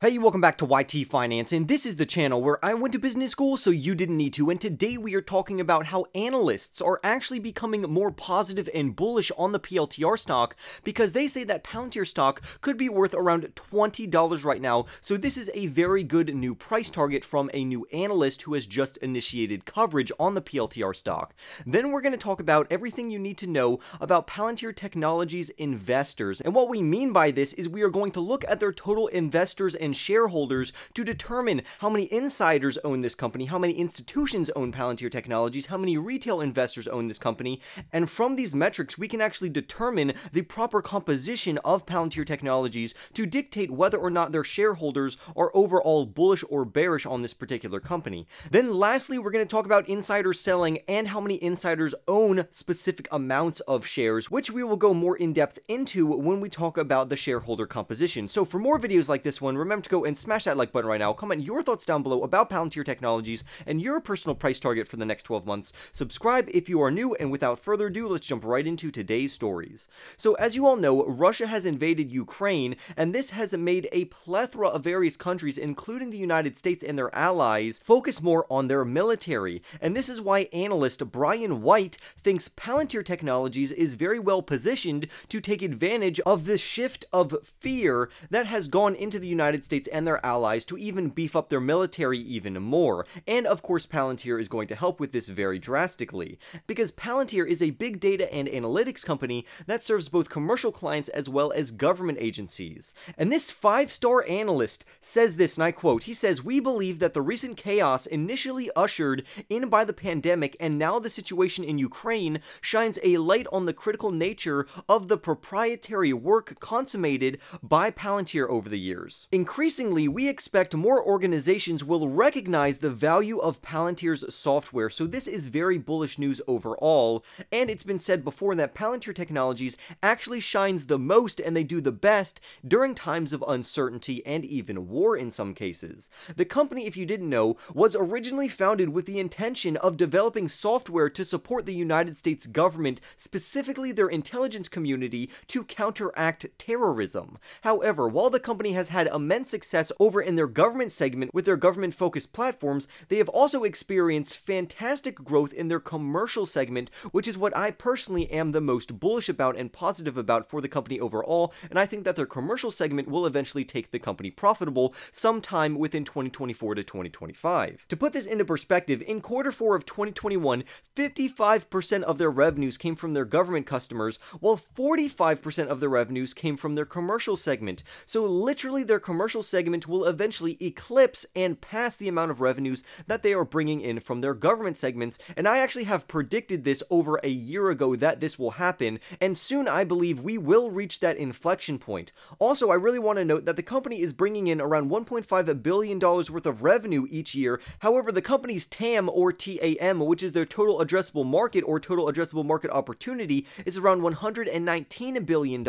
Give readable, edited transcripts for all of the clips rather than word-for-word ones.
Hey, welcome back to YT Finance, and this is the channel where I went to business school so you didn't need to, and today we are talking about how analysts are actually becoming more positive and bullish on the PLTR stock because they say that Palantir stock could be worth around $20 right now, so this is a very good new price target from a new analyst who has just initiated coverage on the PLTR stock. Then we're going to talk about everything you need to know about Palantir Technologies investors, and what we mean by this is we are going to look at their total investors and shareholders to determine how many insiders own this company, how many institutions own Palantir Technologies, how many retail investors own this company, and from these metrics we can actually determine the proper composition of Palantir Technologies to dictate whether or not their shareholders are overall bullish or bearish on this particular company. Then lastly, we're going to talk about insider selling and how many insiders own specific amounts of shares, which we will go more in depth into when we talk about the shareholder composition. So for more videos like this one, remember to go and smash that like button right now, comment your thoughts down below about Palantir Technologies and your personal price target for the next 12 months, subscribe if you are new, and without further ado, let's jump right into today's stories. So as you all know, Russia has invaded Ukraine, and this has made a plethora of various countries, including the United States and their allies, focus more on their military, and this is why analyst Brian White thinks Palantir Technologies is very well positioned to take advantage of this shift of fear that has gone into the United States and their allies to even beef up their military even more. And of course Palantir is going to help with this very drastically, because Palantir is a big data and analytics company that serves both commercial clients as well as government agencies. And this 5-star analyst says this, and I quote, he says, "We believe that the recent chaos initially ushered in by the pandemic and now the situation in Ukraine shines a light on the critical nature of the proprietary work consummated by Palantir over the years. Increasingly, we expect more organizations will recognize the value of Palantir's software," so this is very bullish news overall, and it's been said before that Palantir Technologies actually shines the most and they do the best during times of uncertainty and even war in some cases. The company, if you didn't know, was originally founded with the intention of developing software to support the United States government, specifically their intelligence community, to counteract terrorism. However, while the company has had immense success over in their government segment with their government-focused platforms, they have also experienced fantastic growth in their commercial segment, which is what I personally am the most bullish about and positive about for the company overall, and I think that their commercial segment will eventually take the company profitable sometime within 2024 to 2025. To put this into perspective, in Q4 of 2021, 55% of their revenues came from their government customers, while 45% of their revenues came from their commercial segment. So literally their commercial segment will eventually eclipse and pass the amount of revenues that they are bringing in from their government segments, and I actually have predicted this over a year ago that this will happen, and soon I believe we will reach that inflection point. Also, I really want to note that the company is bringing in around $1.5 billion worth of revenue each year. However, the company's TAM, or TAM, which is their total addressable market or total addressable market opportunity, is around $119 billion,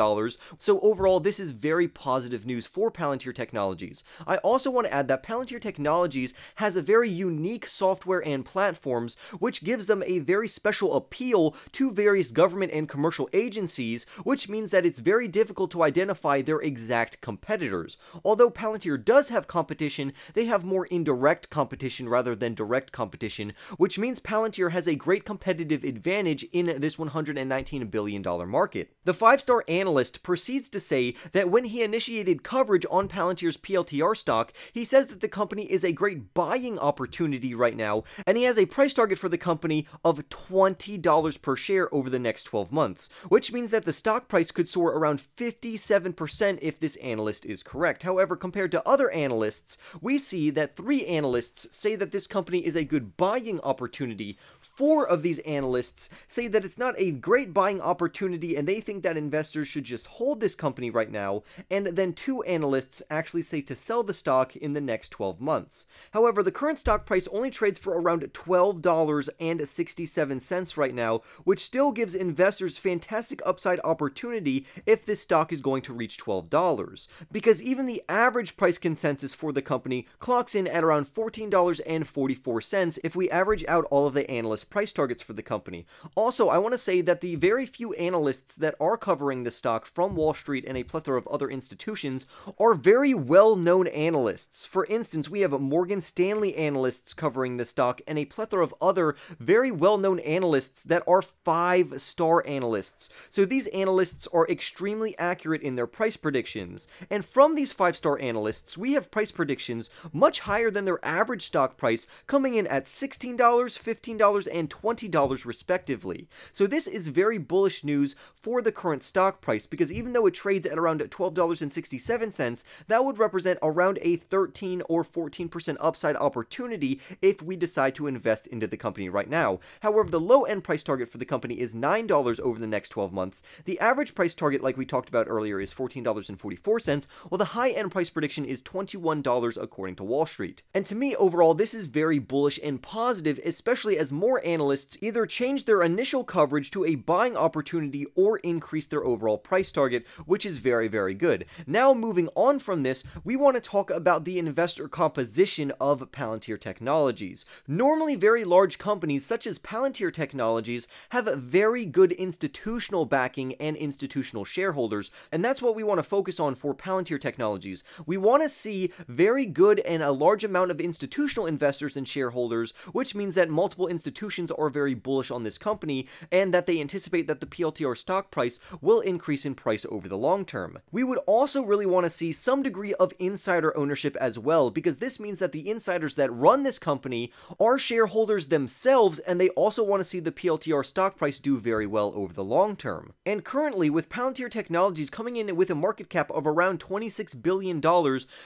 so overall this is very positive news for Palantir Technologies. I also want to add that Palantir Technologies has a very unique software and platforms, which gives them a very special appeal to various government and commercial agencies, which means that it's very difficult to identify their exact competitors. Although Palantir does have competition, they have more indirect competition rather than direct competition, which means Palantir has a great competitive advantage in this $119 billion market. The 5-star analyst proceeds to say that when he initiated coverage on Palantir's PLTR stock, he says that the company is a great buying opportunity right now, and he has a price target for the company of $20 per share over the next 12 months, which means that the stock price could soar around 57% if this analyst is correct. However, compared to other analysts, we see that 3 analysts say that this company is a good buying opportunity. 4 of these analysts say that it's not a great buying opportunity and they think that investors should just hold this company right now, and then 2 analysts actually say to sell the stock in the next 12 months. However, the current stock price only trades for around $12.67 right now, which still gives investors fantastic upside opportunity if this stock is going to reach $12, because even the average price consensus for the company clocks in at around $14.44 if we average out all of the analyst price targets for the company. Also, I want to say that the very few analysts that are covering the stock from Wall Street and a plethora of other institutions are very well-known analysts. For instance, we have Morgan Stanley analysts covering the stock and a plethora of other very well-known analysts that are 5-star analysts. So these analysts are extremely accurate in their price predictions. And from these 5-star analysts, we have price predictions much higher than their average stock price, coming in at $16, $15, and $20 respectively. So this is very bullish news for the current stock price, because even though it trades at around $12.67, that would represent around a 13 or 14% upside opportunity if we decide to invest into the company right now. However, the low-end price target for the company is $9 over the next 12 months. The average price target, like we talked about earlier, is $14.44, while the high-end price prediction is $21 according to Wall Street. And to me, overall, this is very bullish and positive, especially as more analysts either change their initial coverage to a buying opportunity or increase their overall price target, which is very, very good. Now, moving on from this, we want to talk about the investor composition of Palantir Technologies. Normally, very large companies such as Palantir Technologies have very good institutional backing and institutional shareholders, and that's what we want to focus on for Palantir Technologies. We want to see very good and a large amount of institutional investors and shareholders, which means that multiple institutions are very bullish on this company and that they anticipate that the PLTR stock price will increase in price over the long term. We would also really want to see some degree of insider ownership as well, because this means that the insiders that run this company are shareholders themselves, and they also want to see the PLTR stock price do very well over the long term. And currently, with Palantir Technologies coming in with a market cap of around $26 billion,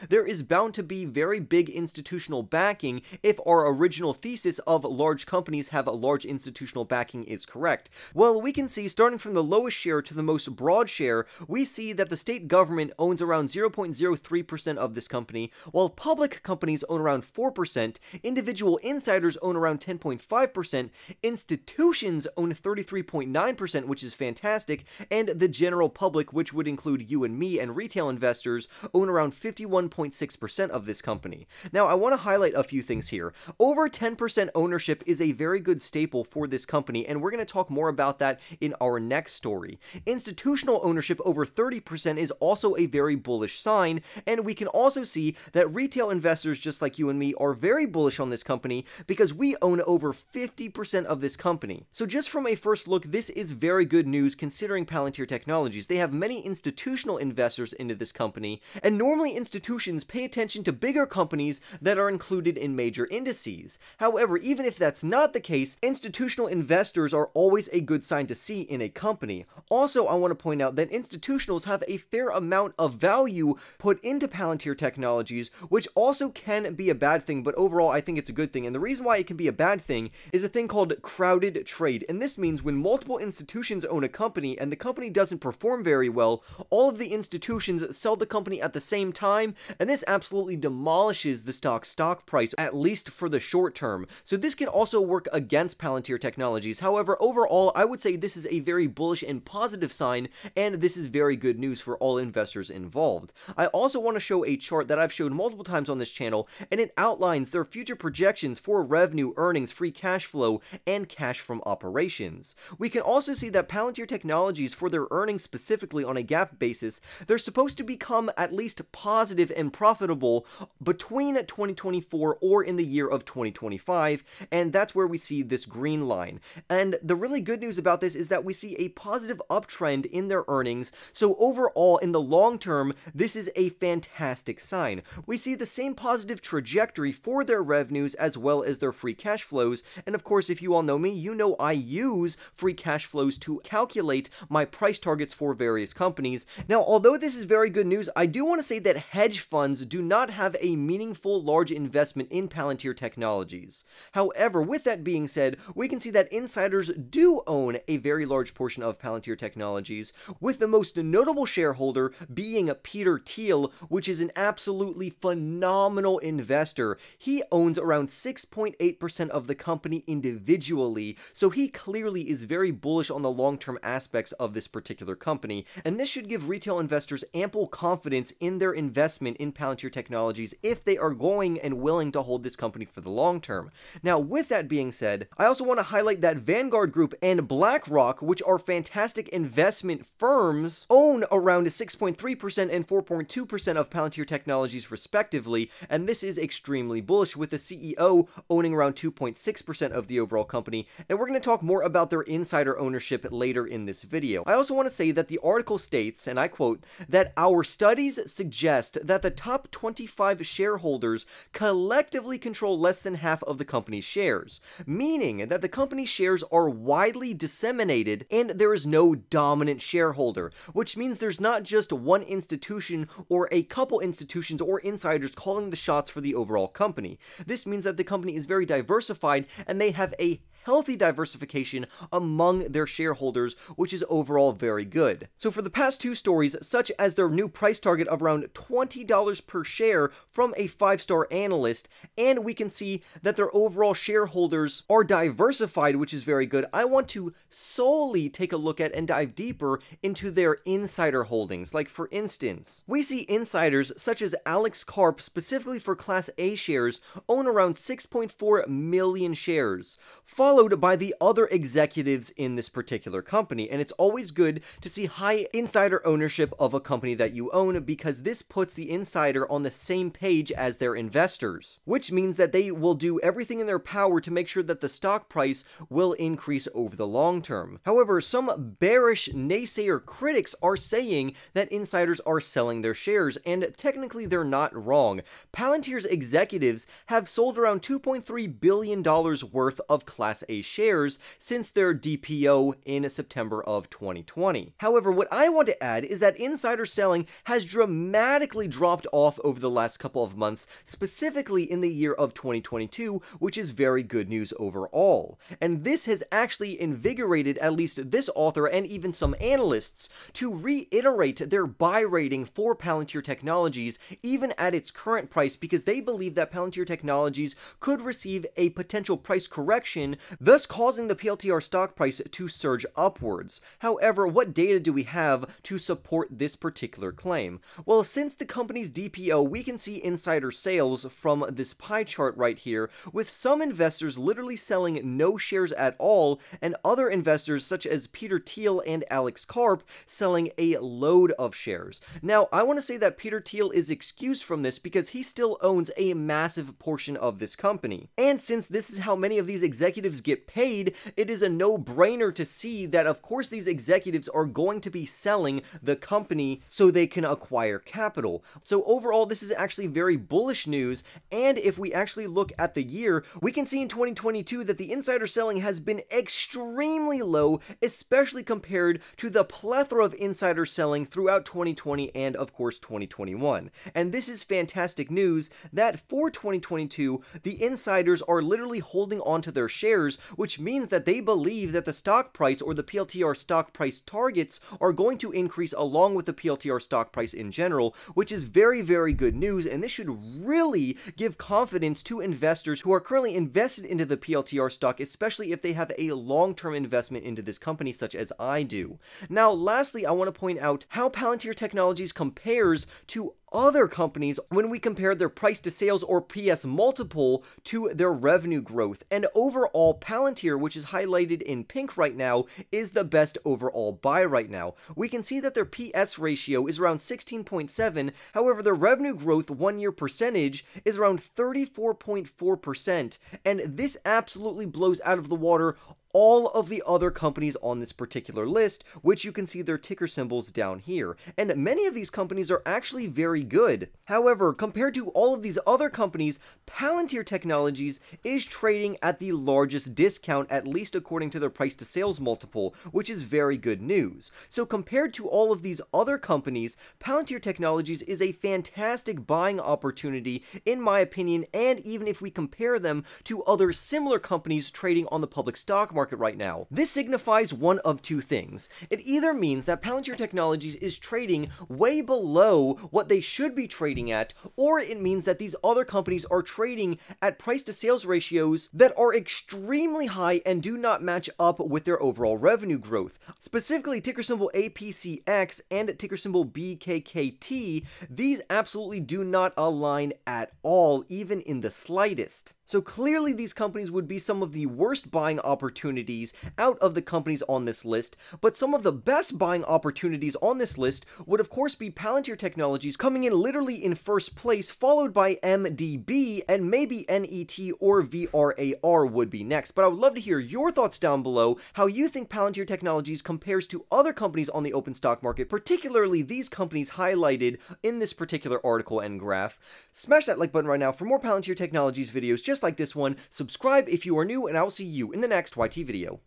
there is bound to be very big institutional backing if our original thesis of large companies have a large institutional backing is correct. Well, we can see, starting from the lowest share to the most broad share, we see that the state government owns around 0.03% of this company, while public companies own around 4%, individual insiders own around 10.5%, institutions own 33.9%, which is fantastic, and the general public, which would include you and me and retail investors, own around 51.6% of this company. Now, I want to highlight a few things here. Over 10% ownership is a very good staple for this company, and we're going to talk more about that in our next story. Institutional ownership over 30% is also a very bullish sign, and we can also see that retail investors just like you and me are very bullish on this company because we own over 50% of this company. So just from a first look, this is very good news considering Palantir Technologies. They have many institutional investors into this company, and normally institutions pay attention to bigger companies that are included in major indices. However, even if that's not the case, institutional investors are always a good sign to see in a company. Also, I want to point out that institutionals have a fair amount of value put into Palantir Technologies, which also can be a bad thing, but overall I think it's a good thing. And the reason why it can be a bad thing is a thing called crowded trade. And this means when multiple institutions own a company and the company doesn't perform very well, all of the institutions sell the company at the same time, and this absolutely demolishes the stock price, at least for the short term. So this can also work against Palantir Technologies. However, overall, I would say this is a very bullish and positive sign, and this is very good news for all investors involved. I also want to show a chart that I've showed multiple times on this channel, and it outlines their future projections for revenue, earnings, free cash flow, and cash from operations. We can also see that Palantir Technologies, for their earnings specifically on a GAAP basis, they're supposed to become at least positive and profitable between 2024 or in the year of 2025, and that's where we see this green line. And the really good news about this is that we see a positive uptrend in their earnings, so overall in the long term, this is a fantastic sign. We see the same positive trajectory for their revenues as well as their free cash flows, and of course, if you all know me, you know I use free cash flows to calculate my price targets for various companies. Now, although this is very good news, I do want to say that hedge funds do not have a meaningful large investment in Palantir Technologies. However, with that being said, we can see that insiders do own a very large portion of Palantir Technologies, with the most notable shareholder being Peter Thiel, which is an absolutely phenomenal investor. He owns around 6.8% of the company individually, so he clearly is very bullish on the long-term aspects of this particular company, and this should give retail investors ample confidence in their investment in Palantir Technologies if they are going and willing to hold this company for the long term. Now, with that being said, I also want to highlight that Vanguard Group and BlackRock, which are fantastic investment firms, own around 6.3% and 4.2% 30% of Palantir Technologies respectively, and this is extremely bullish, with the CEO owning around 2.6% of the overall company, and we're going to talk more about their insider ownership later in this video. I also want to say that the article states, and I quote, that our studies suggest that the top 25 shareholders collectively control less than half of the company's shares, meaning that the company's shares are widely disseminated and there is no dominant shareholder, which means there's not just one institution or a couple institutions or insiders calling the shots for the overall company. This means that the company is very diversified and they have a healthy diversification among their shareholders, which is overall very good. So for the past two stories, such as their new price target of around $20 per share from a 5-star analyst, and we can see that their overall shareholders are diversified, which is very good, I want to solely take a look at and dive deeper into their insider holdings. Like for instance, we see insiders such as Alex Karp, specifically for Class A shares, own around 6.4 million shares, followed by the other executives in this particular company. And it's always good to see high insider ownership of a company that you own, because this puts the insider on the same page as their investors, which means that they will do everything in their power to make sure that the stock price will increase over the long term. However, some bearish naysayer critics are saying that insiders are selling their shares, and technically they're not wrong. Palantir's executives have sold around $2.3 billion worth of Class A shares since their DPO in September of 2020. However, what I want to add is that insider selling has dramatically dropped off over the last couple of months, specifically in the year of 2022, which is very good news overall. And this has actually invigorated at least this author and even some analysts to reiterate their buy rating for Palantir Technologies even at its current price, because they believe that Palantir Technologies could receive a potential price correction, thus causing the PLTR stock price to surge upwards. However, what data do we have to support this particular claim? Well, since the company's DPO, we can see insider sales from this pie chart right here, with some investors literally selling no shares at all, and other investors such as Peter Thiel and Alex Karp selling a load of shares. Now, I want to say that Peter Thiel is excused from this because he still owns a massive portion of this company. And since this is how many of these executives get paid, it is a no-brainer to see that of course these executives are going to be selling the company so they can acquire capital. So overall, this is actually very bullish news, and if we actually look at the year, we can see in 2022 that the insider selling has been extremely low, especially compared to the plethora of insider selling throughout 2020 and of course 2021. And this is fantastic news that for 2022, the insiders are literally holding on to their shares, which means that they believe that the stock price or the PLTR stock price targets are going to increase along with the PLTR stock price in general, which is very, very good news, and this should really give confidence to investors who are currently invested into the PLTR stock, especially if they have a long-term investment into this company such as I do. Now, lastly, I want to point out how Palantir Technologies compares to other companies when we compare their price to sales or PS multiple to their revenue growth. And overall, Palantir, which is highlighted in pink right now, is the best overall buy right now. We can see that their PS ratio is around 16.7, however their revenue growth 1 year percentage is around 34.4%, and this absolutely blows out of the water all of the other companies on this particular list, which you can see their ticker symbols down here. And many of these companies are actually very good. However, compared to all of these other companies, Palantir Technologies is trading at the largest discount, at least according to their price to sales multiple, which is very good news. So compared to all of these other companies, Palantir Technologies is a fantastic buying opportunity in my opinion, and even if we compare them to other similar companies trading on the public stock market right now. This signifies one of two things. It either means that Palantir Technologies is trading way below what they should be trading at, or it means that these other companies are trading at price to sales ratios that are extremely high and do not match up with their overall revenue growth. Specifically, ticker symbol APCX and ticker symbol BKKT, these absolutely do not align at all, even in the slightest. So clearly these companies would be some of the worst buying opportunities out of the companies on this list, but some of the best buying opportunities on this list would of course be Palantir Technologies coming in literally in first place, followed by MDB, and maybe NET or VRAR would be next. But I would love to hear your thoughts down below, how you think Palantir Technologies compares to other companies on the open stock market, particularly these companies highlighted in this particular article and graph. Smash that like button right now for more Palantir Technologies videos just like this one. Subscribe if you are new, and I will see you in the next YT video.